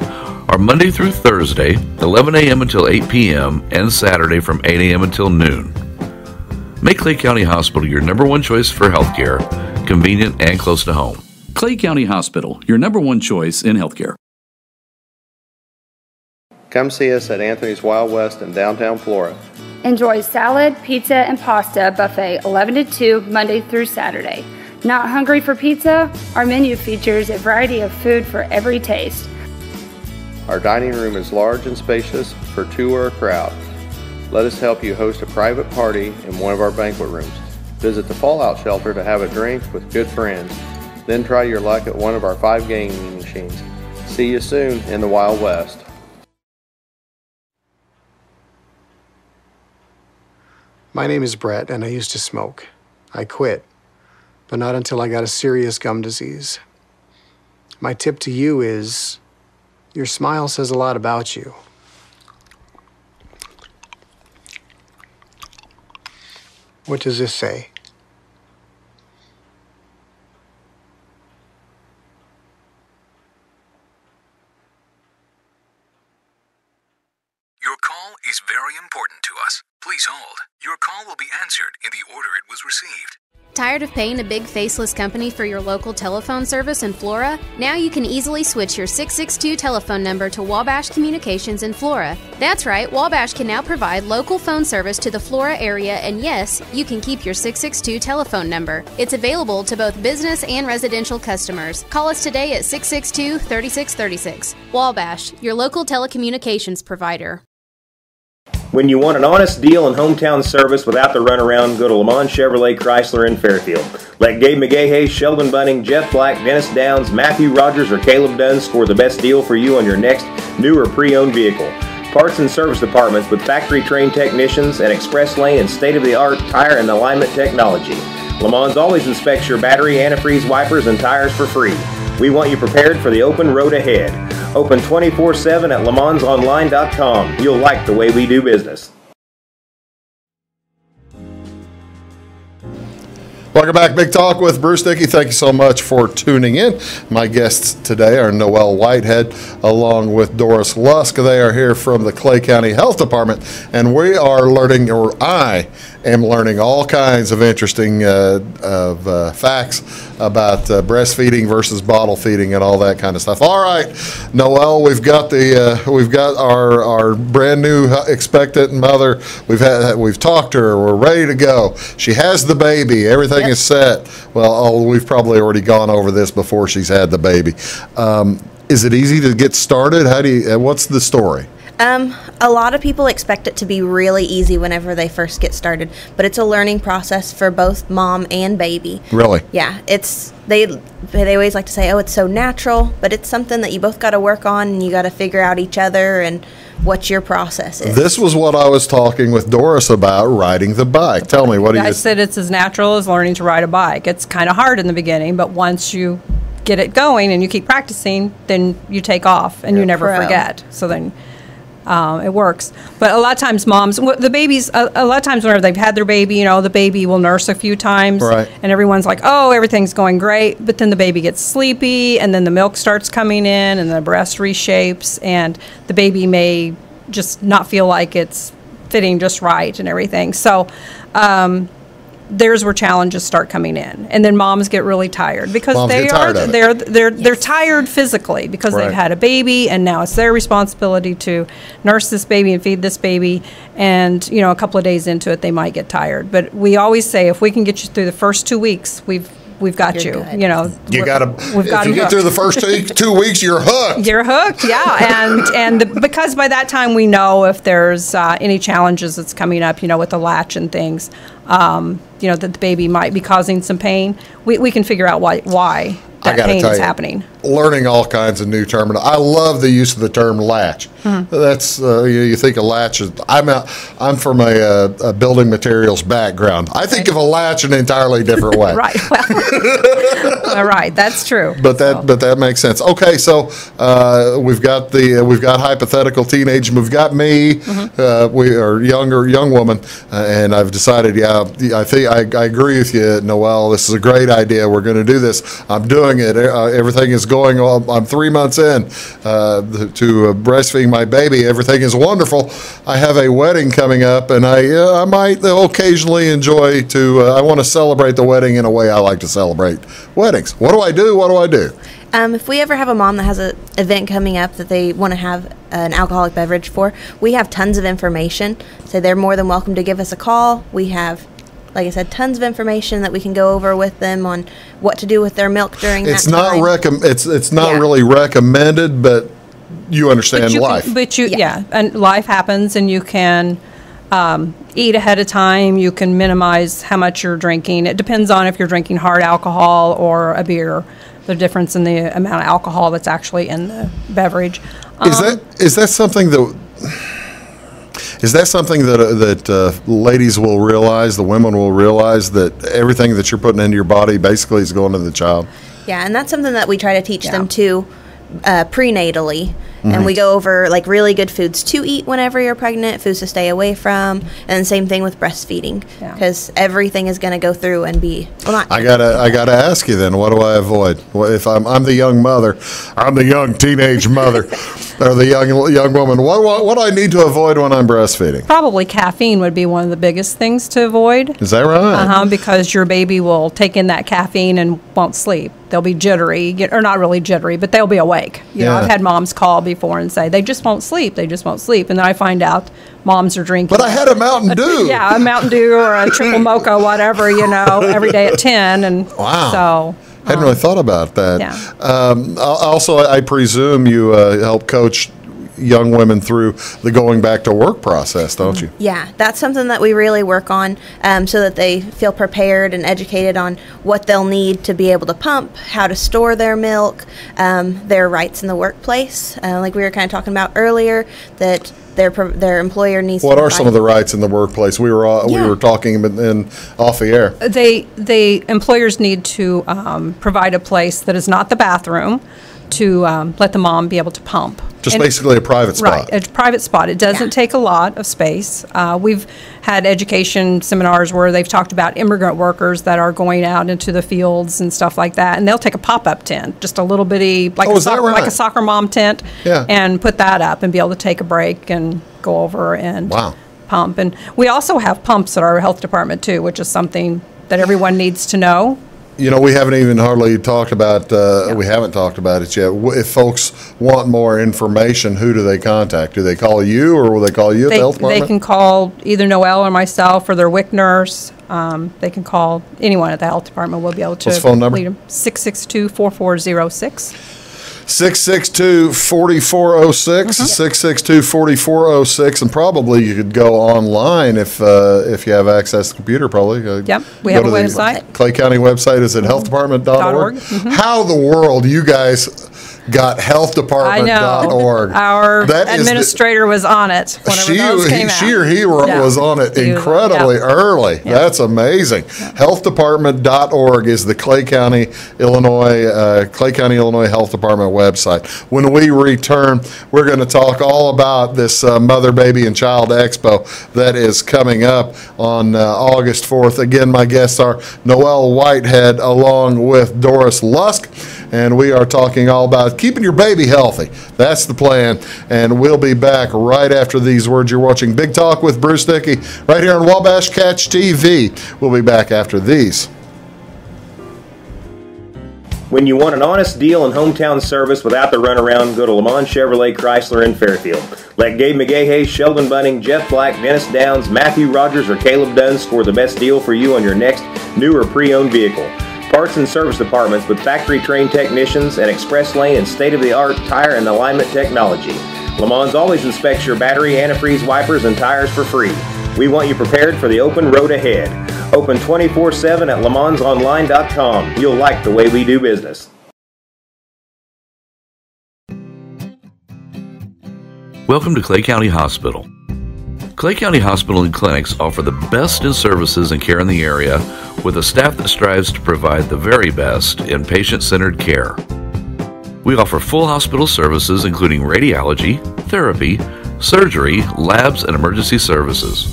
are Monday through Thursday, 11 a.m. until 8 p.m., and Saturday from 8 a.m. until noon. Make Clay County Hospital your number one choice for healthcare, convenient and close to home. Clay County Hospital, your number one choice in healthcare. Come see us at Anthony's Wild West in downtown Flora. Enjoy salad, pizza, and pasta buffet 11 to 2 Monday through Saturday. Not hungry for pizza? Our menu features a variety of food for every taste. Our dining room is large and spacious for two or a crowd. Let us help you host a private party in one of our banquet rooms. Visit the Fallout Shelter to have a drink with good friends. Then try your luck at one of our 5 gaming machines. See you soon in the Wild West. My name is Brett, and I used to smoke. I quit, but not until I got a serious gum disease. My tip to you is, your smile says a lot about you. What does this say? Your call is very important to us. Please hold. Your call will be answered in the order it was received. Tired of paying a big faceless company for your local telephone service in Flora? Now you can easily switch your 662 telephone number to Wabash Communications in Flora. That's right, Wabash can now provide local phone service to the Flora area, and yes, you can keep your 662 telephone number. It's available to both business and residential customers. Call us today at 662-3636. Wabash, your local telecommunications provider. When you want an honest deal in hometown service without the runaround, go to Lamont Chevrolet Chrysler in Fairfield. Let Gabe McGahey, Sheldon Bunning, Jeff Black, Dennis Downs, Matthew Rogers, or Caleb Dunn score the best deal for you on your next new or pre-owned vehicle. Parts and service departments with factory-trained technicians and express lane and state-of-the-art tire and alignment technology. Lamont's always inspects your battery, antifreeze, wipers, and tires for free. We want you prepared for the open road ahead. Open 24/7 at LeMansOnline.com. You'll like the way we do business. Welcome back, Big Talk with Bruce Dickey. Thank you so much for tuning in. My guests today are Noelle Whitehead along with Doris Lusk. They are here from the Clay County Health Department, and we are learning, or I am learning, all kinds of interesting facts about breastfeeding versus bottle feeding and all that kind of stuff. All right, Noelle, we've got our brand new expectant mother. We've talked to her. We're ready to go. She has the baby. Everything is set. Well, we've probably already gone over this before she's had the baby. Is it easy to get started? What's the story? A lot of people expect it to be really easy whenever they first get started, but it's a learning process for both mom and baby. Really? Yeah, they always like to say, oh, it's so natural, but it's something that you both got to work on, and you got to figure out each other and what your process is. This was what I was talking with Doris about, riding the bike. Tell me, what do you... I said it's as natural as learning to ride a bike. It's kind of hard in the beginning, but once you get it going and you keep practicing, then you take off and you never forget. So then... It works. But a lot of times the babies, a lot of times whenever they've had their baby, the baby will nurse a few times. Right. And everyone's like, oh, everything's going great. But then the baby gets sleepy, and then the milk starts coming in, and the breast reshapes, and the baby may just not feel like it's fitting just right and everything. So there's where challenges start coming in, and then moms get really tired because they're tired physically because they've had a baby, and now it's their responsibility to nurse this baby and feed this baby, and a couple of days into it they might get tired. But we always say if we can get you through the first 2 weeks, we've got you. Good. You got to. If you get through the first 2 weeks, you're hooked. You're hooked, yeah. Because by that time we know if there's any challenges that's coming up, with the latch and things, that the baby might be causing some pain. We can figure out why that pain is happening. Learning all kinds of new terminology. I love the use of the term latch. Mm-hmm. That's you think a latch is. I'm from a building materials background. I think of a latch in an entirely different way. Right. Well, all right. That's true. But that makes sense. Okay, so we've got hypothetical teenage. We've got me. Mm-hmm. We are young woman, and I've decided. Yeah, I think I agree with you, Noelle. This is a great idea. We're going to do this. I'm doing it. Everything is going on. I'm 3 months in to breastfeeding my baby. Everything is wonderful. I have a wedding coming up, and I might occasionally enjoy I want to celebrate the wedding in a way I like to celebrate weddings. What do I do? If we ever have a mom that has an event coming up that they want to have an alcoholic beverage for, we have tons of information. So they're more than welcome to give us a call. We have, like I said, tons of information that we can go over with them on what to do with their milk during that time. It's not really recommended, but you understand life. And life happens, and you can eat ahead of time. You can minimize how much you're drinking. It depends on if you're drinking hard alcohol or a beer. The difference in the amount of alcohol that's actually in the beverage. Is that something that ladies will realize, the women will realize, that everything that you're putting into your body basically is going to the child? Yeah, and that's something that we try to teach them too, prenatally. Mm-hmm. And we go over really good foods to eat whenever you're pregnant, foods to stay away from, and same thing with breastfeeding, because everything is going to go through and be I gotta ask you then, what do I avoid? Well, if I'm the young mother, I'm the young teenage mother, or the young woman, what do I need to avoid when I'm breastfeeding? Probably caffeine would be one of the biggest things to avoid. Is that right? Because your baby will take in that caffeine and won't sleep. They'll be jittery, or not really jittery, but they'll be awake. I've had moms call before and say they just won't sleep. And then I find out moms are drinking. But I had a Mountain Dew. A Mountain Dew or a triple mocha, whatever, every day at 10. And wow. So hadn't really thought about that. Yeah. Also, I presume you help coach young women through the going back to work process, don't you? Yeah, that's something that we really work on, so that they feel prepared and educated on what they'll need to be able to pump, how to store their milk, their rights in the workplace, like we were kind of talking about earlier, that their employer needs to provide. Some of the rights in the workplace? We were talking off the air. They employers need to provide a place that is not the bathroom to let the mom be able to pump. Just basically a private spot. Right, a private spot. It doesn't take a lot of space. We've had education seminars where they've talked about immigrant workers that are going out into the fields and stuff like that, and they'll take a pop-up tent, just a little bitty, like a soccer mom tent, and put that up and be able to take a break and go over and pump. And we also have pumps at our health department too, which is something that everyone needs to know. We haven't even hardly talked about, we haven't talked about it yet. If folks want more information, who do they contact? Do they call you, or will they call you at the health department? They can call either Noelle or myself or their WIC nurse. They can call anyone at the health department. We'll be able to. What's the phone number? 662-4406. 662-4406, 662-4406, and probably you could go online if you have access to the computer, probably. Yep, we have a website. Clay County website is at healthdepartment.org. Mm-hmm. How the world you guys got healthdepartment.org. Our administrator was on it whenever those came out. She or he was on it incredibly early. Yeah. That's amazing. Yeah. Healthdepartment.org is the Clay County, Illinois Health Department website. When we return, we're going to talk all about this Mother, Baby, and Child Expo that is coming up on August 4th. Again, my guests are Noelle Whitehead along with Doris Lusk, and we are talking all about keeping your baby healthy. That's the plan, and we'll be back right after these words. You're watching Big Talk with Bruce Dickey right here on Wabash Catch TV. We'll be back after these. When you want an honest deal and hometown service without the runaround, go to Lamont Chevrolet Chrysler in Fairfield. Let Gabe McGahey, Sheldon Bunning, Jeff Black, Dennis Downs, Matthew Rogers, or Caleb Dunn score the best deal for you on your next new or pre-owned vehicle. Parts and service departments with factory-trained technicians and express lane and state-of-the-art tire and alignment technology. Lamont always inspects your battery, antifreeze, wipers, and tires for free. We want you prepared for the open road ahead. Open 24/7 at LeMansOnline.com. You'll like the way we do business. Welcome to Clay County Hospital. Clay County Hospital and Clinics offer the best in services and care in the area with a staff that strives to provide the very best in patient-centered care. We offer full hospital services including radiology, therapy, surgery, labs, and emergency services.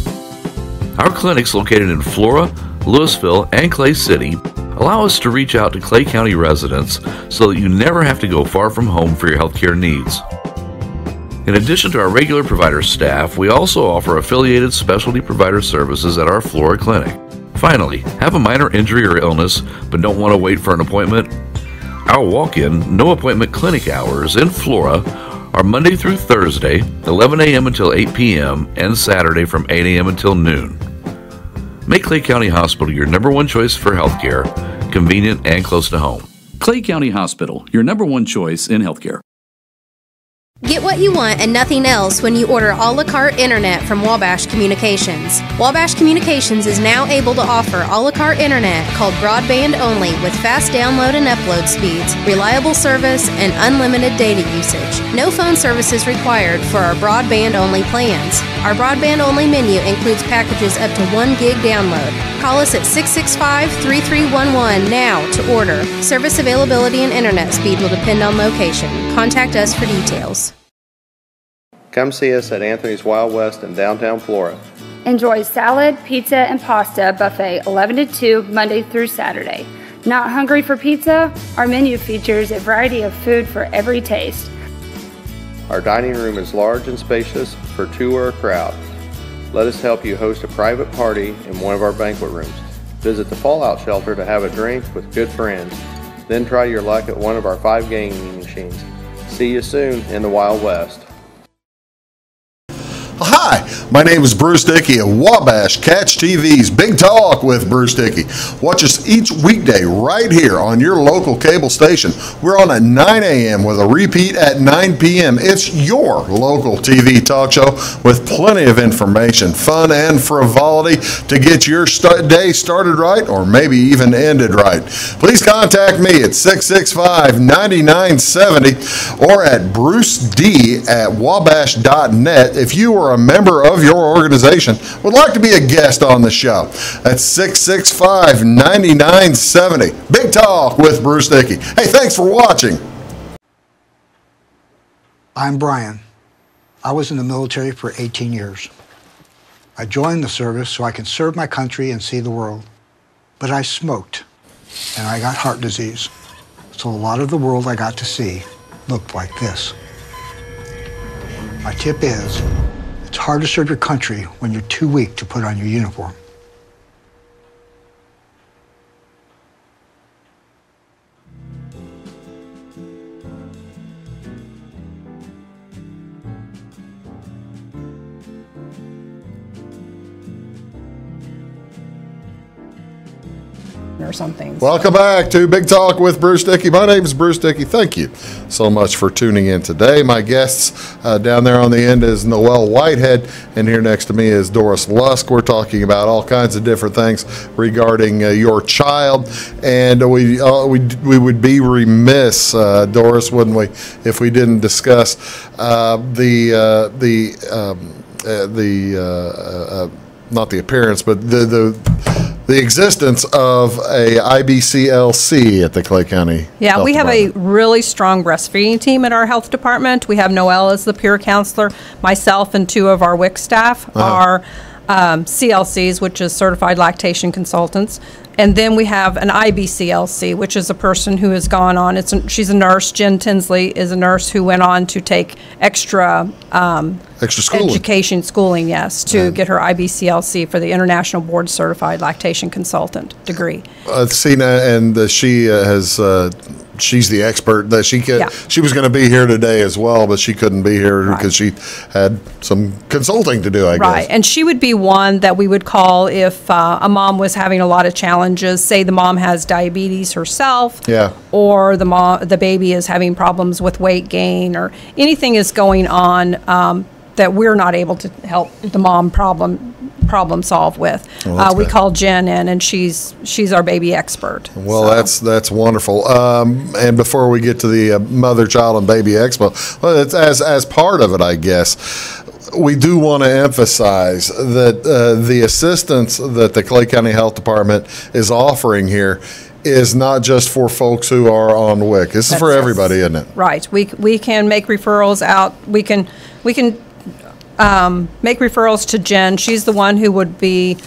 Our clinics located in Flora, Louisville, and Clay City allow us to reach out to Clay County residents so that you never have to go far from home for your healthcare needs. In addition to our regular provider staff, we also offer affiliated specialty provider services at our Flora clinic. Finally, have a minor injury or illness but don't want to wait for an appointment? Our walk-in, no-appointment clinic hours in Flora are Monday through Thursday, 11 a.m. until 8 p.m., and Saturday from 8 a.m. until noon. Make Clay County Hospital your number one choice for healthcare, convenient and close to home. Clay County Hospital, your number one choice in healthcare. Get what you want and nothing else when you order a la carte internet from Wabash Communications. Wabash Communications is now able to offer a la carte internet called broadband only with fast download and upload speeds, reliable service, and unlimited data usage. No phone services required for our broadband only plans. Our broadband only menu includes packages up to 1 gig download. Call us at 665-3311 now to order. Service availability and internet speed will depend on location. Contact us for details. Come see us at Anthony's Wild West in downtown Flora. Enjoy salad, pizza, and pasta buffet 11 to 2 Monday through Saturday. Not hungry for pizza? Our menu features a variety of food for every taste. Our dining room is large and spacious for two or a crowd. Let us help you host a private party in one of our banquet rooms. Visit the Fallout Shelter to have a drink with good friends. Then try your luck at one of our 5 gaming machines. See you soon in the Wild West. Hi, my name is Bruce Dickey of Wabash Catch TV's Big Talk with Bruce Dickey. Watch us each weekday right here on your local cable station. We're on at 9 a.m. with a repeat at 9 p.m. It's your local TV talk show with plenty of information, fun, and frivolity to get your day started right or maybe even ended right. Please contact me at 665-9970 or at bruced@wabash.net if you are a member of your organization would like to be a guest on the show. That's 665-9970. Big Talk with Bruce Dickey. Hey, thanks for watching. I'm Brian. I was in the military for 18 years. I joined the service so I can serve my country and see the world. But I smoked, and I got heart disease. So a lot of the world I got to see looked like this. My tip is, it's hard to serve your country when you're too weak to put on your uniform. or something. Welcome back to Big Talk with Bruce Dickey. My name is Bruce Dickey. Thank you so much for tuning in today. My guests down there on the end is Noelle Whitehead, and here next to me is Doris Lusk. We're talking about all kinds of different things regarding your child, and we would be remiss, Doris, wouldn't we, if we didn't discuss not the appearance, but the existence of a IBCLC at the Clay County. Yeah, Health we have a Department. really strong breastfeeding team at our health department. We have Noelle as the peer counselor. Myself and 2 of our WIC staff are CLCs, which is certified lactation consultants. And then we have an IBCLC, which is a person who has gone on. She's a nurse. Jen Tinsley is a nurse who went on to take extra schooling, yes, to get her IBCLC for the International Board Certified Lactation Consultant degree. She's the expert that she could. Yeah. She was going to be here today as well, but she couldn't be here because she had some consulting to do, I guess. Right, and she would be one that we would call if a mom was having a lot of challenges. Say the mom has diabetes herself, or the baby is having problems with weight gain, or anything is going on that we're not able to help the mom problem solve with. We call Jen in, and she's our baby expert. Well, that's wonderful. And before we get to the Mother, Child, and Baby Expo, well, it's as part of it, I guess, we do want to emphasize that the assistance that the Clay County Health Department is offering here is not just for folks who are on WIC. This is for everybody, isn't it? Right. We can make referrals out. We can make referrals to Jen. She's the one who would be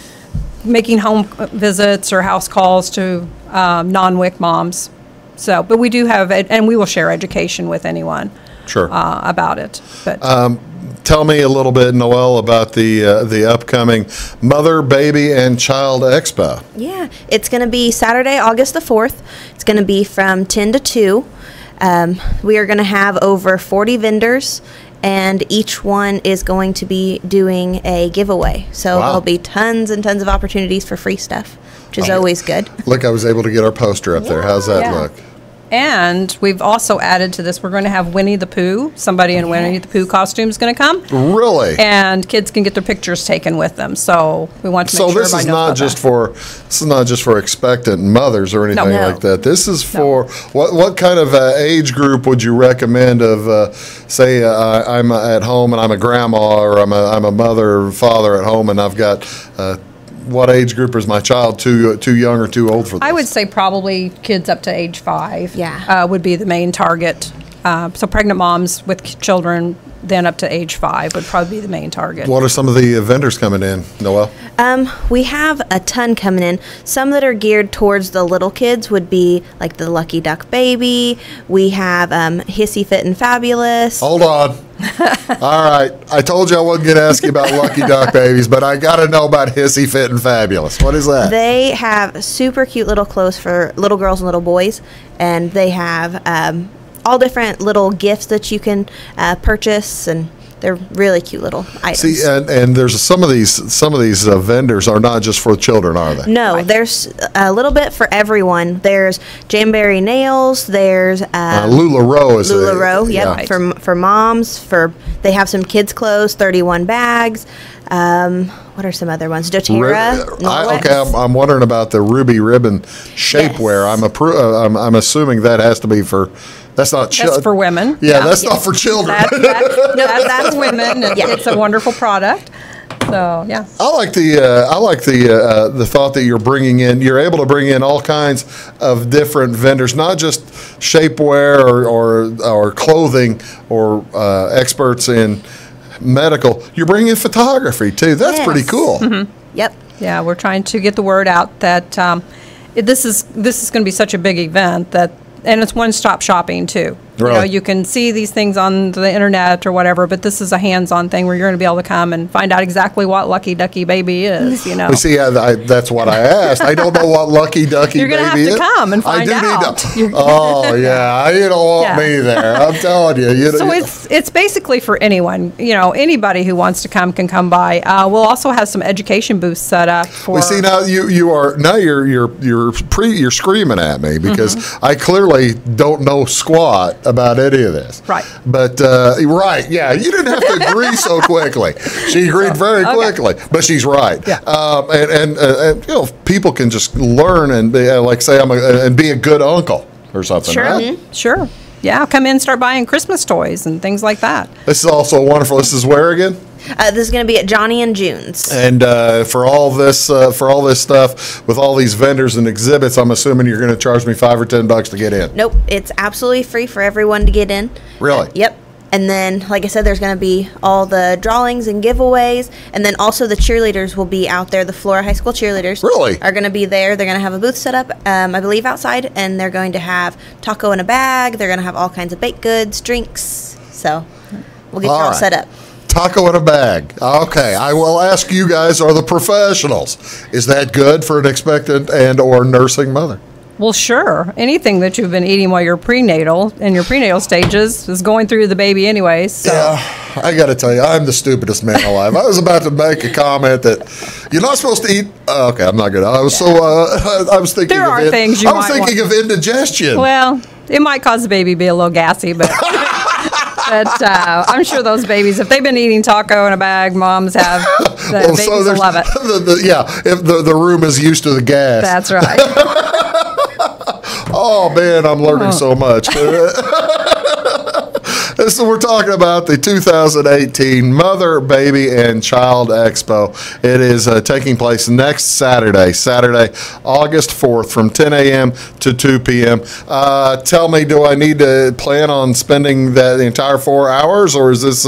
making home visits or house calls to non-WIC moms. So, but we do have it, and we will share education with anyone about it. But tell me a little bit, Noelle, about the upcoming Mother, Baby, and Child Expo. Yeah, it's going to be Saturday, August the 4th. It's going to be from 10 to 2. We are going to have over 40 vendors, and each one is going to be doing a giveaway. So there'll be tons and tons of opportunities for free stuff, which is always good. Look, I was able to get our poster up there. How's that look? And we've also added to this, we're going to have Winnie the Pooh. Somebody in Winnie the Pooh costume is going to come. Really? And kids can get their pictures taken with them. So we want to make sure everybody knows about that. This is not just for expectant mothers or anything like that. This is for what kind of age group would you recommend of say I'm at home and I'm a grandma, or I'm a mother or father at home and I've got what age group is my child too young or too old for this? I would say probably kids up to age 5 would be the main target. So pregnant moms with children then up to age 5 would probably be the main target. What are some of the vendors coming in, Noelle? We have a ton coming in. Some that are geared towards the little kids would be like the Lucky Duck Baby. We have Hissy Fit and Fabulous. Hold on. All right. I told you I wasn't going to ask you about Lucky Duck Babies, but I got to know about Hissy Fit and Fabulous. What is that? They have super cute little clothes for little girls and little boys, and they have all different little gifts that you can purchase, and they're really cute little items. See, and there's some of these vendors are not just for children, are they? No, there's a little bit for everyone. There's Jamberry nails. There's LuLaRoe is LuLaRoe. Yep, for moms. They have some kids clothes. 31 bags. What are some other ones? doTERRA. I'm wondering about the Ruby Ribbon shapewear. I'm assuming that has to be for. That's not That's for women. Yeah, that's not for children. That's women. It's a wonderful product. So yeah, I like the thought that you're bringing in. You're able to bring in all kinds of different vendors, not just shapewear or clothing or experts in medical. You're bringing in photography too. That's pretty cool. Mm-hmm. Yep. Yeah, we're trying to get the word out that this is going to be such a big event that. And it's one-stop shopping, too. Right. You can see these things on the internet or whatever, but this is a hands-on thing where you're going to be able to come and find out exactly what Lucky Ducky Baby is. Well, see, that's what I asked. I don't know what Lucky Ducky You're Baby going to have to come and find out. Oh yeah, you don't want me there. I'm telling you. So it's basically for anyone. Anybody who wants to come can come by. We'll also have some education booths set up for. Well, see, now you're screaming at me because I clearly don't know squat about any of this. Right. But yeah, you didn't have to agree so quickly. She agreed very quickly, but she's right. Yeah. And people can just learn and be, and be a good uncle or something. Sure. Right? Mm-hmm. Sure. Yeah, come in and start buying Christmas toys and things like that. This is also wonderful. This is where again? This is going to be at Johnny and June's. And for all this stuff with all these vendors and exhibits, I'm assuming you're going to charge me $5 or $10 to get in. Nope, it's absolutely free for everyone to get in. Really? Yep. And then, like I said, there's going to be all the drawings and giveaways. And then also the cheerleaders will be out there. The Flora High School cheerleaders are going to be there. They're going to have a booth set up, I believe, outside. And they're going to have taco in a bag. They're going to have all kinds of baked goods, drinks. So we'll get you all set up. Taco in a bag. Okay, I will ask you guys, are the professionals. Is that good for an expectant and or nursing mother? Well, sure. Anything that you've been eating while you're prenatal, in your prenatal stages, is going through the baby anyways. So. Yeah, I got to tell you, I'm the stupidest man alive. I was about to make a comment that you're not supposed to eat. Okay, I'm not good. I was I was thinking. There are things you I was thinking of indigestion. Well, it might cause the baby to be a little gassy, but. But I'm sure those babies, if they've been eating taco in a bag, moms have, the babies will love it. If the room is used to the gas. That's right. Oh, man, I'm learning so much. So we're talking about the 2018 Mother, Baby, and Child Expo. It is taking place next Saturday, August 4th, from 10 a.m. to 2 p.m. Tell me, do I need to plan on spending the entire 4 hours, or is this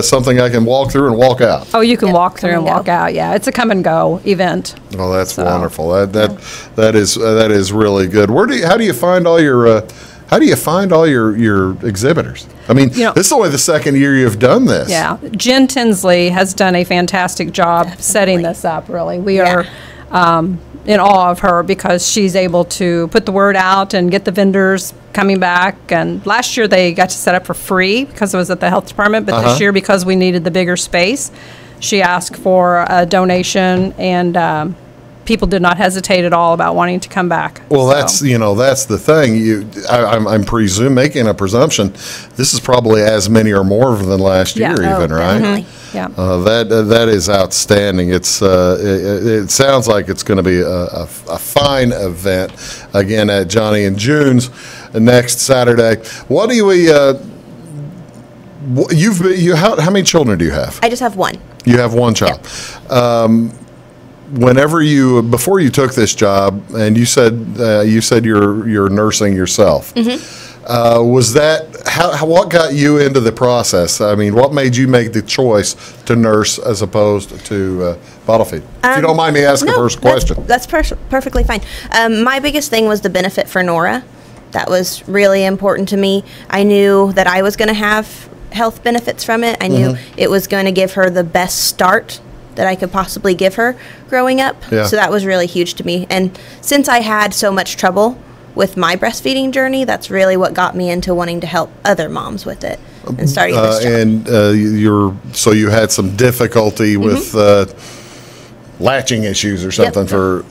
something I can walk through and walk out? Oh, you can walk through and walk out. Yeah, it's a come and go event. Oh, that's wonderful. That is really good. How do you find all your exhibitors? I mean, this is only the second year you've done this. Yeah. Jen Tinsley has done a fantastic job setting this up, really. We are in awe of her because she's able to put the word out and get the vendors coming back. And last year they got to set up for free because it was at the health department, but this year, because we needed the bigger space, she asked for a donation, and people did not hesitate at all about wanting to come back. Well, that's the thing. I'm making a presumption. This is probably as many or more than last year, even, right? Mm-hmm. Yeah. That is outstanding. It sounds like it's going to be a fine event again at Johnny and June's next Saturday. What do how many children do you have? I just have one. You have one child. Yep. Before you took this job, and you said you're nursing yourself. Mm-hmm. Was that what got you into the process? I mean, what made you make the choice to nurse as opposed to bottle feed? If you don't mind me asking the first question. That's perfectly fine. My biggest thing was the benefit for Nora. That was really important to me. I knew that I was going to have health benefits from it. I knew it was going to give her the best start that I could possibly give her growing up. Yeah. So that was really huge to me. And since I had so much trouble with my breastfeeding journey, that's really what got me into wanting to help other moms with it and starting this job. And so you had some difficulty with latching issues or something for.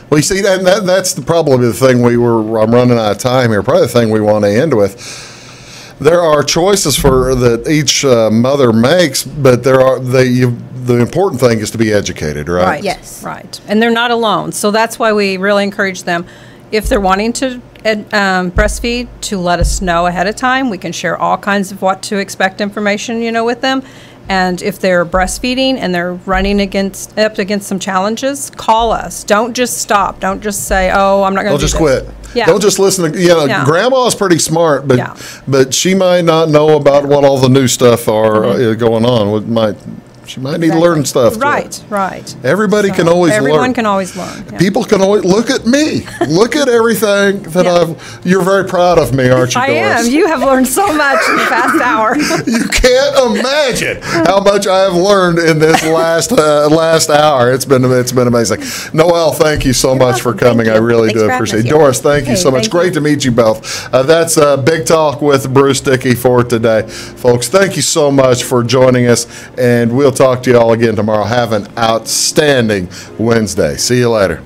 Well, you see, that's the problem. The thing I'm running out of time here. Probably the thing we want to end with. There are choices that each mother makes, but the important thing is to be educated, right? Right. Yes. Right. And they're not alone. So that's why we really encourage them, if they're wanting to breastfeed, to let us know ahead of time. We can share all kinds of what to expect information, with them. And if they're breastfeeding and they're running up against some challenges, call us. Don't just stop. Don't just say, "Oh, I'm not going to." Don't just quit. Yeah. Don't just listen to. Grandma's pretty smart, but she might not know about what all the new stuff are going on. She might need to learn stuff. Right, right. Everybody can always learn. Everyone can always learn. Yeah. People can always look at me. Look at everything that You're very proud of me, aren't you, Doris? I am. You have learned so much in the past hour. You can't imagine how much I have learned in this last hour. It's been amazing. Noelle, thank you so much for coming. I really do appreciate it. Doris, thank you so much. Great to meet you both. That's Big Talk with Bruce Dickey for today. Folks, thank you so much for joining us, and we'll talk to you all again tomorrow. Have an outstanding Wednesday. See you later.